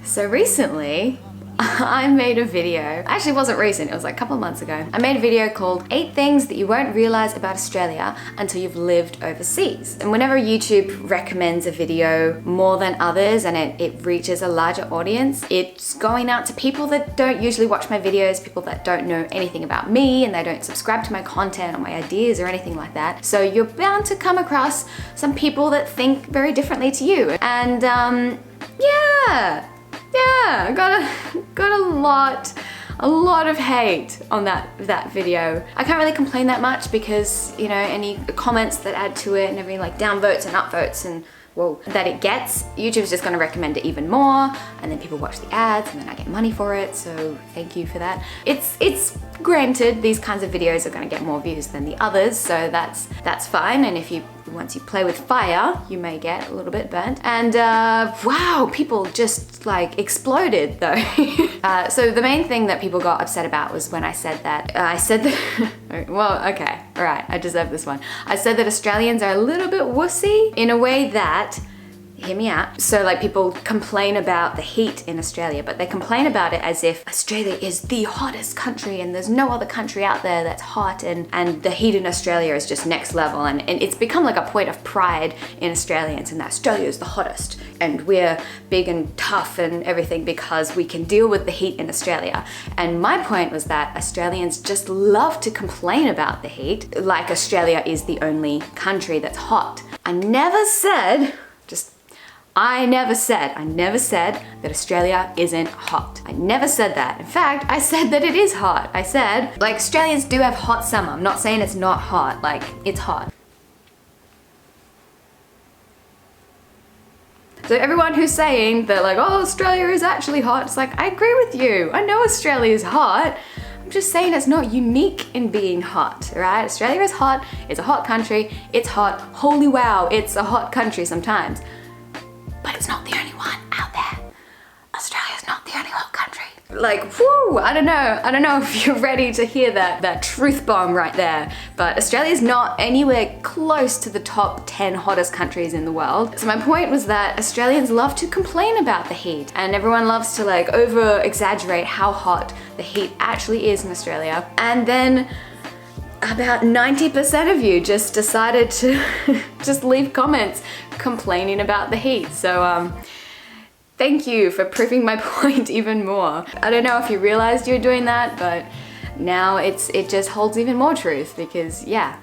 So recently, I made a video. Actually, it wasn't recent, it was like a couple of months ago. I made a video called 8 Things That You Won't Realize About Australia Until You've Lived Overseas. And whenever YouTube recommends a video more than others and it reaches a larger audience, it's going out to people that don't usually watch my videos, people that don't know anything about me and they don't subscribe to my content or my ideas or anything like that. So you're bound to come across some people that think very differently to you. And yeah, I got a lot of hate on that video. I can't really complain that much because, you know, any comments that add to it and every like downvotes and upvotes and well, that it gets, YouTube's just gonna recommend it even more, and then people watch the ads and then I get money for it, so thank you for that. It's granted, these kinds of videos are gonna get more views than the others, so that's fine, and once you play with fire, you may get a little bit burnt. And wow, people just like exploded though. So the main thing that people got upset about was when I said that, well, okay, all right, I deserve this one. I said that Australians are a little bit wussy in a way that, hear me out. So like people complain about the heat in Australia, but they complain about it as if Australia is the hottest country and there's no other country out there that's hot, and the heat in Australia is just next level, and it's become like a point of pride in Australians and that Australia is the hottest and we're big and tough and everything because we can deal with the heat in Australia. And my point was that Australians just love to complain about the heat like Australia is the only country that's hot. I never said that Australia isn't hot. I never said that. In fact, I said that it is hot. I said, like, Australians do have hot summer. I'm not saying it's not hot, like, it's hot. So everyone who's saying that like, oh, Australia is actually hot, it's like, I agree with you. I know Australia is hot. I'm just saying it's not unique in being hot, right? Australia is hot, it's a hot country, it's hot. Holy wow, it's a hot country sometimes. But it's not the only one out there. Australia's not the only hot country. Like, whoo, I don't know if you're ready to hear that truth bomb right there, but Australia's not anywhere close to the top 10 hottest countries in the world. So my point was that Australians love to complain about the heat, and everyone loves to like over exaggerate how hot the heat actually is in Australia. And then about 90% of you just decided to just leave comments complaining about the heat. So thank you for proving my point even more. I don't know if you realized you were doing that, but now it just holds even more truth because yeah,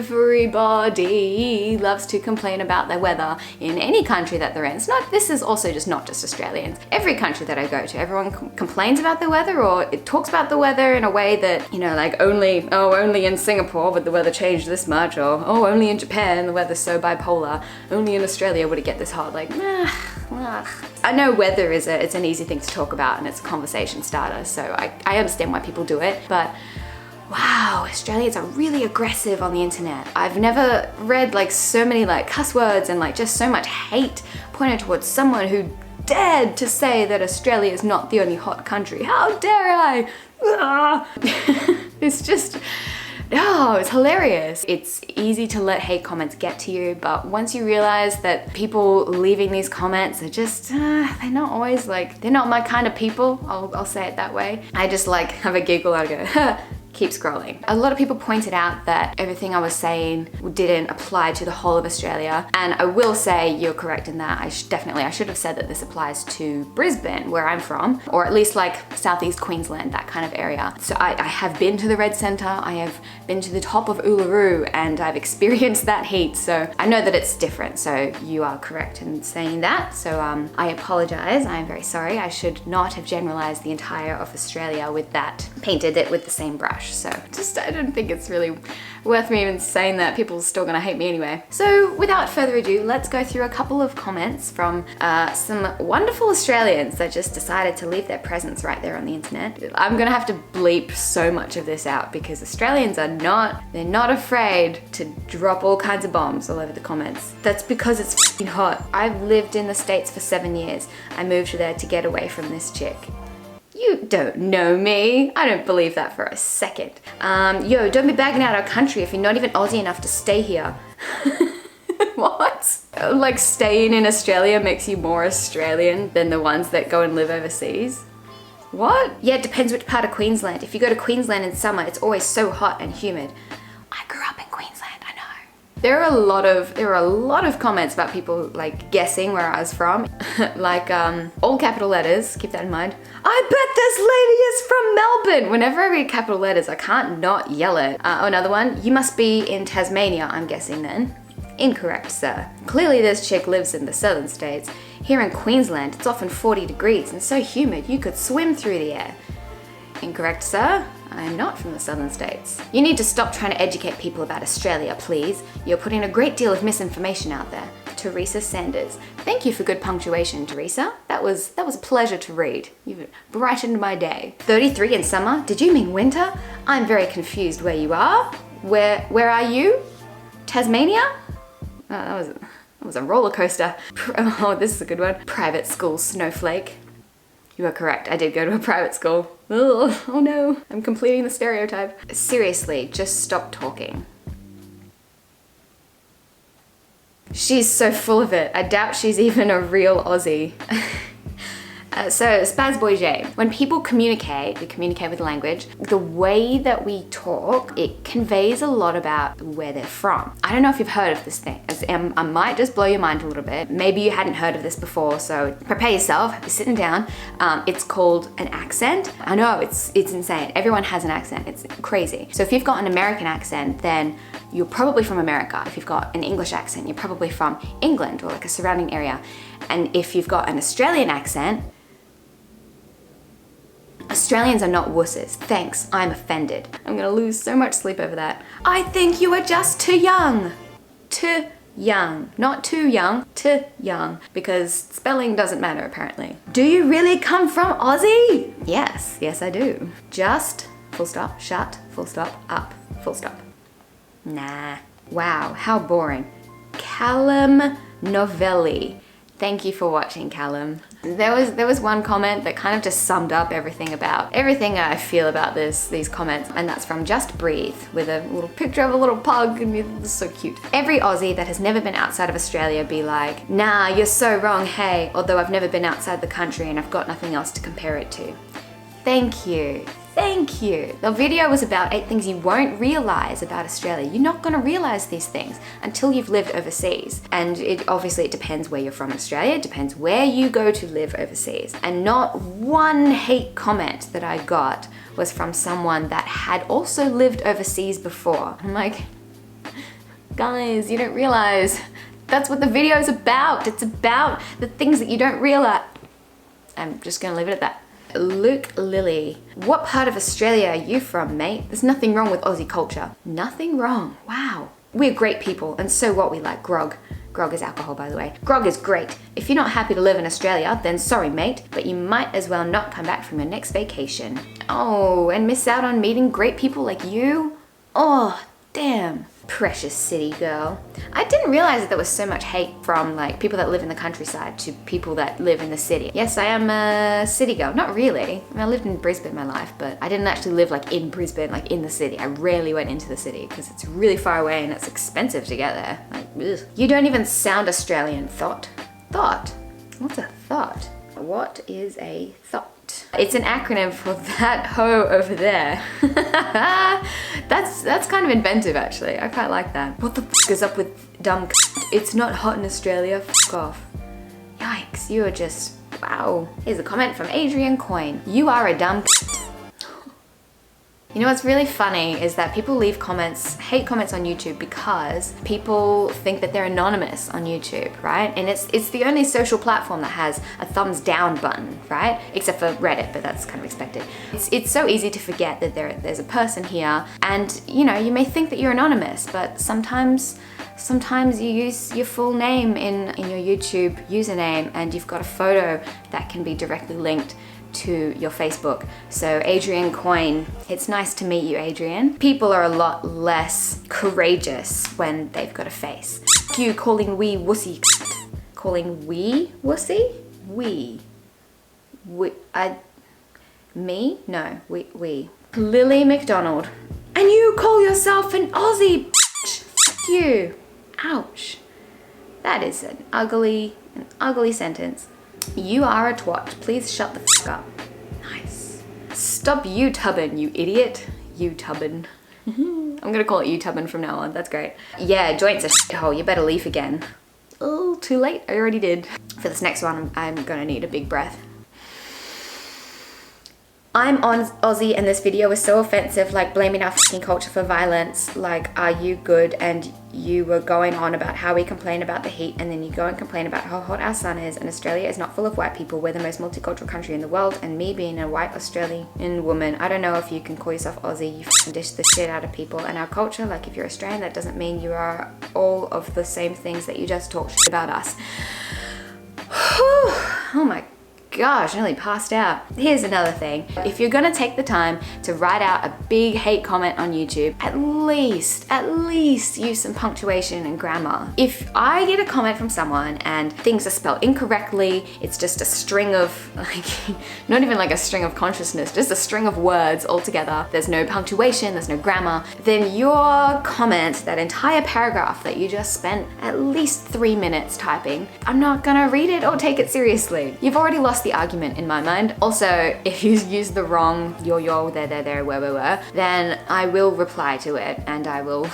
everybody loves to complain about the weather in any country that they're in. This is also just not just Australians. Every country that I go to, everyone complains about the weather, or it talks about the weather in a way that, you know, like only in Singapore would the weather change this much, or oh, only in Japan the weather's so bipolar, only in Australia would it get this hot. Like, I know weather it's an easy thing to talk about and it's a conversation starter, so I understand why people do it, but wow, Australians are really aggressive on the internet. I've never read like so many like cuss words and like just so much hate pointed towards someone who dared to say that Australia is not the only hot country. How dare I? It's just, oh, it's hilarious. It's easy to let hate comments get to you, but once you realize that people leaving these comments are just, they're not always like, they're not my kind of people, I'll say it that way. I just like have a giggle and go, keep scrolling. A lot of people pointed out that everything I was saying didn't apply to the whole of Australia, and I will say you're correct in that. I should have said that this applies to Brisbane, where I'm from, or at least like southeast Queensland, that kind of area. So I have been to the Red Centre, I have been to the top of Uluru, and I've experienced that heat, so I know that it's different, so you are correct in saying that. So I apologize, I am very sorry. I should not have generalized the entire of Australia with that, painted it with the same brush. So I don't think it's really worth me even saying that. People are still gonna hate me anyway. So without further ado, let's go through a couple of comments from some wonderful Australians that just decided to leave their presence right there on the internet. I'm gonna have to bleep so much of this out because Australians are they're not afraid to drop all kinds of bombs all over the comments. That's because it's f***ing hot. I've lived in the States for 7 years. I moved there to get away from this chick. You don't know me. I don't believe that for a second. Yo, don't be bagging out our country if you're not even Aussie enough to stay here. What? Like staying in Australia makes you more Australian than the ones that go and live overseas? What? Yeah, it depends which part of Queensland. If you go to Queensland in summer, it's always so hot and humid. I grew up in Queensland, I know. There are a lot of comments about people like guessing where I was from. Like all capital letters, keep that in mind. I bet this lady is from Melbourne. Whenever I read capital letters, I can't not yell it. Oh, another one. You must be in Tasmania, I'm guessing then. Incorrect, sir. Clearly this chick lives in the southern states. Here in Queensland, it's often 40 degrees and so humid you could swim through the air. Incorrect, sir. I am not from the southern states. You need to stop trying to educate people about Australia, please. You're putting a great deal of misinformation out there. Teresa Sanders. Thank you for good punctuation, Teresa. That was a pleasure to read. You've brightened my day. 33 in summer? Did you mean winter? I'm very confused where you are. Where are you? Tasmania? Oh, that was a roller coaster. Oh, this is a good one. Private school snowflake. You are correct. I did go to a private school. Ugh, oh no, I'm completing the stereotype. Seriously, just stop talking. She's so full of it. I doubt she's even a real Aussie. So, Spazboy J. When people communicate, we communicate with language. The way that we talk, it conveys a lot about where they're from. I don't know if you've heard of this thing. I might just blow your mind a little bit. Maybe you hadn't heard of this before, so prepare yourself. You're sitting down. It's called an accent. I know, it's insane. Everyone has an accent. It's crazy. So if you've got an American accent, then you're probably from America. If you've got an English accent, you're probably from England or like a surrounding area. And if you've got an Australian accent, Australians are not wusses. Thanks, I'm offended. I'm gonna lose so much sleep over that. I think you are just too young. Too young. Not too young, too young. Because spelling doesn't matter apparently. Do you really come from Aussie? Yes, I do. Just, full stop, shut, full stop, up, full stop. Nah. Wow, how boring. Callum Novelli. Thank you for watching, Callum. There was one comment that kind of just summed up everything I feel about these comments, and that's from Just Breathe with a little picture of a little pug, and it's so cute. Every Aussie that has never been outside of Australia be like, nah, you're so wrong, hey, although I've never been outside the country and I've got nothing else to compare it to. Thank you. Thank you. The video was about 8 things you won't realize about Australia. You're not going to realize these things until you've lived overseas. And obviously it depends where you're from in Australia. It depends where you go to live overseas. And not one hate comment that I got was from someone that had also lived overseas before. I'm like, guys, you don't realize. That's what the video is about. It's about the things that you don't realize. I'm just going to leave it at that. Luke Lilly. What part of Australia are you from, mate? There's nothing wrong with Aussie culture. Nothing wrong. Wow. We're great people, and so what, we like grog. Grog is alcohol, by the way. Grog is great. If you're not happy to live in Australia, then sorry, mate, but you might as well not come back from your next vacation. Oh, and miss out on meeting great people like you? Oh, damn. Precious city girl. I didn't realize that there was so much hate from like people that live in the countryside to people that live in the city. Yes, I am a city girl. Not really. I mean, I lived in Brisbane my life, but I didn't actually live like in Brisbane, like in the city. I rarely went into the city because it's really far away and it's expensive to get there. Like, ugh. You don't even sound Australian. Thought? What's a thought? What is a thought? It's an acronym for that hoe over there. That's kind of inventive actually. I quite like that. What the f is up with dumb c? It's not hot in Australia. F off. Yikes, you are just, wow. Here's a comment from Adrian Coyne. You are a dumb c. You know what's really funny is that people leave comments, hate comments on YouTube because people think that they're anonymous on YouTube, right? And it's the only social platform that has a thumbs down button, right? Except for Reddit, but that's kind of expected. It's so easy to forget that there's a person here, and you know, you may think that you're anonymous, but sometimes you use your full name in your YouTube username, and you've got a photo that can be directly linked to your Facebook. So Adrian Coyne, it's nice to meet you, Adrian. People are a lot less courageous when they've got a face. You calling we wussy. Calling we wussy? We. Me? No, we. Lily McDonald. And you call yourself an Aussie, bitch. Fuck you. Ouch. That is an ugly sentence. You are a twat. Please shut the fuck up. Nice. Stop YouTubbing, you idiot. YouTubbing. I'm gonna call it YouTubbing from now on. That's great. Yeah, joint's a shithole. You better leave again. Oh, too late. I already did. For this next one, I'm gonna need a big breath. I'm on Aussie and this video is so offensive, like blaming our fucking culture for violence. Like, are you good? And you were going on about how we complain about the heat, and then you go and complain about how hot our sun is, and Australia is not full of white people. We're the most multicultural country in the world, and me being a white Australian woman, I don't know if you can call yourself Aussie. You fucking dish the shit out of people and our culture. Like, if you're Australian, that doesn't mean you are all of the same things that you just talked shit about us. Oh my gosh, I nearly passed out. Here's another thing. If you're gonna take the time to write out a big hate comment on YouTube, at least use some punctuation and grammar. If I get a comment from someone and things are spelled incorrectly, it's just a string of, like, not even like a string of consciousness, just a string of words all together, there's no punctuation, there's no grammar, then your comment, that entire paragraph that you just spent at least 3 minutes typing, I'm not gonna read it or take it seriously. You've already lost the argument in my mind. Also, if you use the wrong yo, there, where, then I will reply to it and I will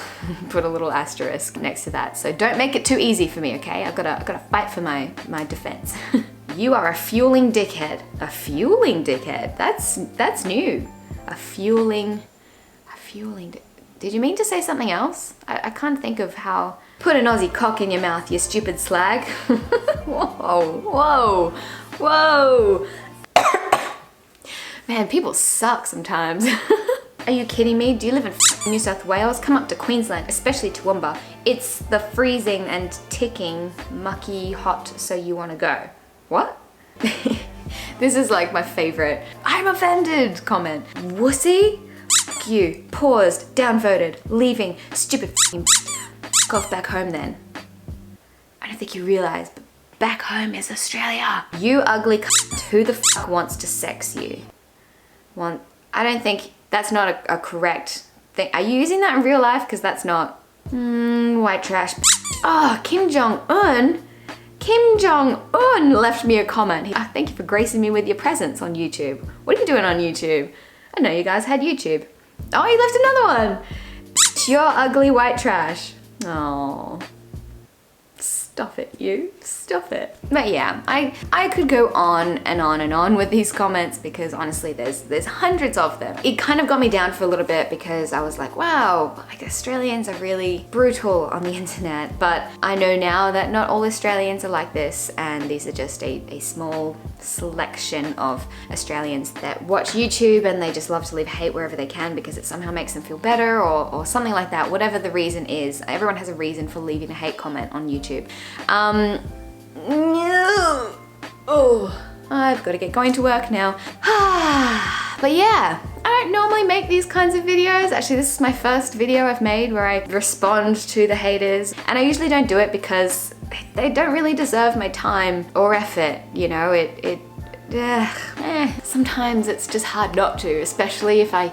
put a little asterisk next to that. So don't make it too easy for me, okay? I've gotta fight for my defense. You are a fueling dickhead. A fueling dickhead? That's new. A fueling did you mean to say something else? I can't think of how. Put an Aussie cock in your mouth, you stupid slag. Whoa. Man, people suck sometimes. Are you kidding me? Do you live in New South Wales? Come up to Queensland, especially Toowoomba. It's the freezing and ticking, mucky hot, so you want to go. What? This is like my favorite I'm offended comment. Wussy? F you. Paused. Downvoted. Leaving. Stupid f*** off back home then. I don't think you realize, but back home is Australia. You ugly cunt. Who the fuck wants to sex you? Well, I don't think that's not a correct thing. Are you using that in real life? Because that's not. White trash. Oh, Kim Jong-un. Kim Jong-un left me a comment. Thank you for gracing me with your presence on YouTube. What are you doing on YouTube? I know you guys had YouTube. Oh, he left another one. You're ugly white trash. Oh. Stop it, you. Stop it. But yeah, I could go on and on and on with these comments because honestly there's hundreds of them. It kind of got me down for a little bit because I was like, wow, like Australians are really brutal on the internet. But I know now that not all Australians are like this, and these are just a small selection of Australians that watch YouTube and they just love to leave hate wherever they can because it somehow makes them feel better or something like that. Whatever the reason is, everyone has a reason for leaving a hate comment on YouTube. Oh, I've got to get going to work now. But yeah, I don't normally make these kinds of videos. Actually, this is my first video I've made where I respond to the haters. And I usually don't do it because they don't really deserve my time or effort. You know, sometimes it's just hard not to, especially if I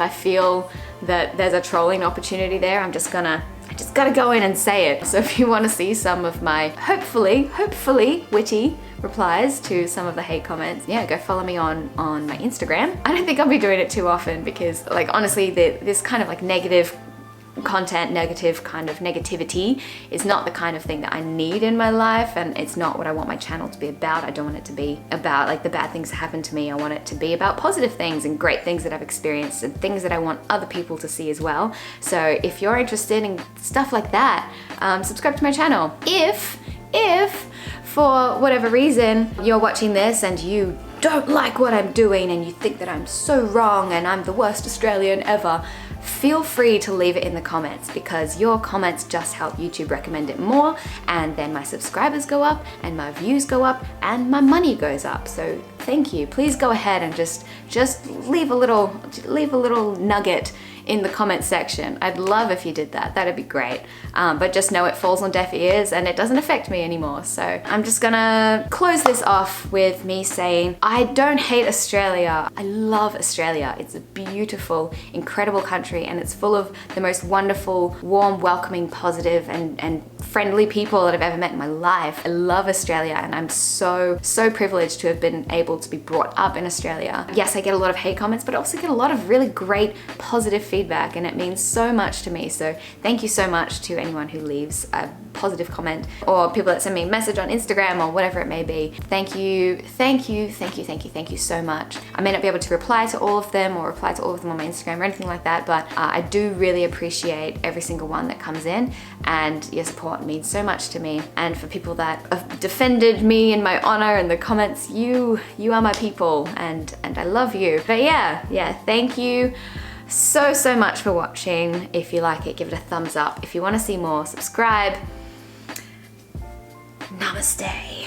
feel that there's a trolling opportunity there. I just gotta go in and say it. So if you want to see some of my hopefully witty replies to some of the hate comments, yeah, go follow me on my Instagram. I don't think I'll be doing it too often because, like, honestly, this kind of like negative content, negative kind of negativity is not the kind of thing that I need in my life, and it's not what I want my channel to be about. I don't want it to be about like the bad things that happen to me. I want it to be about positive things and great things that I've experienced and things that I want other people to see as well. So if you're interested in stuff like that, subscribe to my channel. If for whatever reason you're watching this and you don't like what I'm doing and you think that I'm so wrong and I'm the worst Australian ever, feel free to leave it in the comments because your comments just help YouTube recommend it more, and then my subscribers go up and my views go up and my money goes up. So thank you. Please go ahead and just leave a little nugget in the comment section. I'd love if you did that. That'd be great. But just know it falls on deaf ears and it doesn't affect me anymore. So I'm just gonna close this off with me saying, I don't hate Australia. I love Australia. It's a beautiful, incredible country, and it's full of the most wonderful, warm, welcoming, positive, and friendly people that I've ever met in my life. I love Australia, and I'm so privileged to have been able to be brought up in Australia. Yes, I get a lot of hate comments, but I also get a lot of really great positive feedback, and it means so much to me. So thank you so much to anyone who leaves a positive comment, or people that send me a message on Instagram or whatever it may be. Thank you so much. I may not be able to reply to all of them or reply to all of them on my Instagram or anything like that, but I do really appreciate every single one that comes in, and your support means so much to me. And for people that have defended me and my honor in the comments, you are my people, and I love you. But yeah, thank you so much for watching. If you like it, give it a thumbs up. If you want to see more, subscribe. Namaste.